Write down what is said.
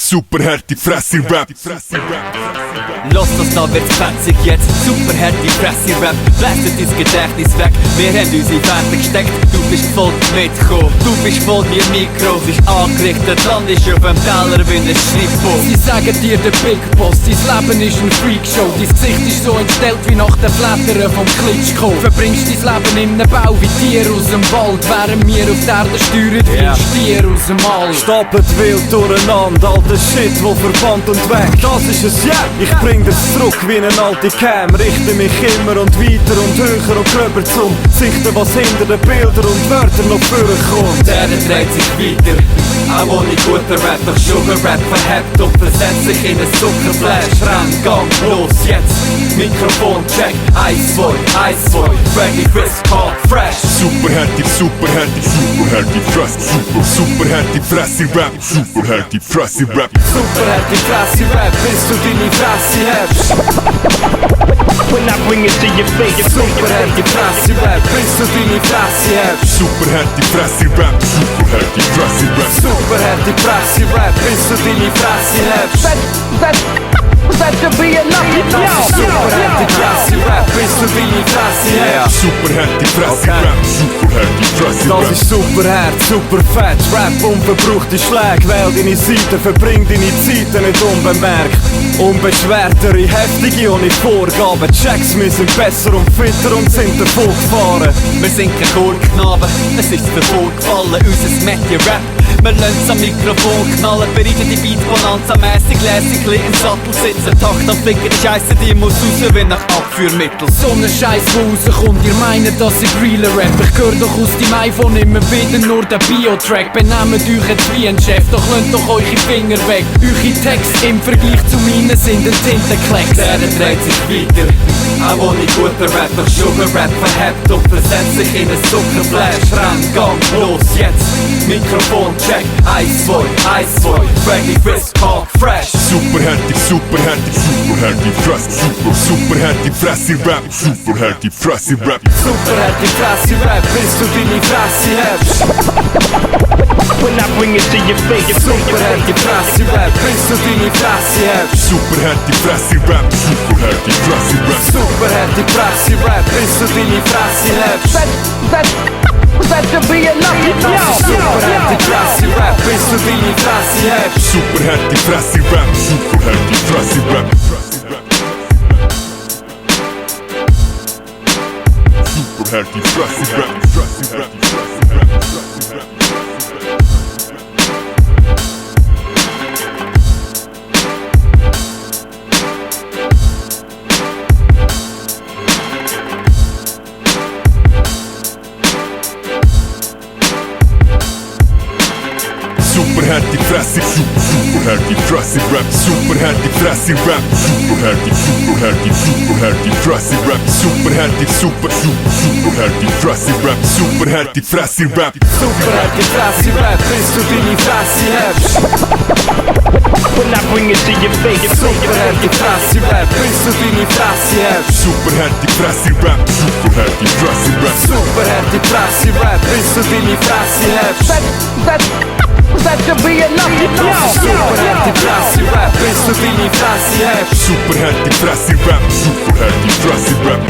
Super harte Fresse Rap. Los das, da wird's fetzig jetzt. Super harte Fresse Rap. Blässet dein Gedächtnis weg. Wir haben unsere Fährte gesteckt. Du bist voll mitgekommen. Du bist voll wie ein Mikro. Es ist angerichtet, Land ist auf dem Teller wie ein Schnittbuch. Sie sagen dir der Big Boss, dein Leben ist ein Freakshow. Dein Gesicht ist so entstellt wie nach den Blättern vom Klitschko. Verbringst dein Leben in einem Bau wie Tier aus dem Wald, während wir auf der Erde steuern wie ein Stier aus dem All. Stapelt wild durcheinander, alter Shit, wo verbannt und weg. Das ist es, yeah! Ich bring das zurück wie eine alte Cam. Richte mich immer und weiter und höher und gröber zum Sichten, was hinter den Bildern und Wörtern noch vorkommt. Der dreht sich weiter, auch ohne guter Rap. Doch Sugar Rap verhebt und versetzt sich in ein Zuckerflash. Gang, los jetzt, Mikrofon check, 1, 2, 1, 2, Freddy Chris Call Fresh. Super harte Fresse. Super harte Fresse Rap. Super harte Fresse Rap. Super harte Fresse Rap, bis du deine Fresse habst. When I bring it to your face, Super harte Fresse Rap, bis du deine Fresse habst. Super harte Fresse Rap. Super harte Fresse Rap. Super harte Fresse Rap, bis du deine Fresse habst. that should be enough. Super harte Fresse Rap, bis du deine Fresse habst. Super harte Fresse Rap. Super harte Fresse Rap. Das ist super hart, super fett. Rap unverbrauchte Schläge. Wähl deine Seite, verbring deine Zeiten nicht unbemerkt. Unbeschwertere, heftige, ohne Vorgaben. Checks, wir sind besser und fitter und sind davon gefahren. Wir sind kein Chorknaben, es ist davor gefallen, unser Media-Rap. Wir lassen es am Mikrofon knallen, bereiten die Beat-Bonanza mässig, lässig im Sattel sitzen. Takt am Flicken, die Scheisse, die muss raus wie nach Abführmittel. So ne Scheiß, wo rauskommt, ihr meint, dass ich realer Rap. Ich hör doch aus dem iPhone immer wieder nur den Bio-Track. Benehmt euch jetzt wie ein Chef, doch lönt doch eure Finger weg. Eure Texte im Vergleich zu meinen sind ein Tintenklecks. Der dreht sich weiter, auch ohne guter Rap. Doch Sugar Rap verhebt und versetzt sich in ein Zuckerflash. Gang, los jetzt, Mikrofon check, 1, 2, 1, 2, Freddy Chris Call Fresh. Super harte Fresse. Super harte Fresse Rap. Super harte Fresse Rap. Super harte Fresse Rap, bis du deine Fresse habst. When I bring it to your face, Super harte Fresse Rap, bis du deine Fresse habst. Super harte Fresse Rap. Super harte Fresse Rap. Super harte Fresse Rap, bis du deine Fresse habst. that should be enough. Super harte Fresse Rap, bis du deine Fresse habst. Super harte Fresse Rap. Super harte Fresse Rap. Super harte Fresse Rap. Super harte Fresse, super harte Fresse Rap. Super harte Fresse Rap. Super harte Fresse Rap. Super harte Fresse Rap. Super harte Fresse Rap. Super harte Fresse Rap, bis du deine Fresse habst. When I bring it to your face, Super harte Fresse Rap, bis du deine Fresse habst. Super harte Fresse Rap. Super harte Fresse Rap. Super harte Fresse Rap, bis du deine Fresse habst. that should be enough. Super harte Fresse Rap, bis du deine Fresse habst. Super harte Fresse Rap. Super harte Fresse Rap.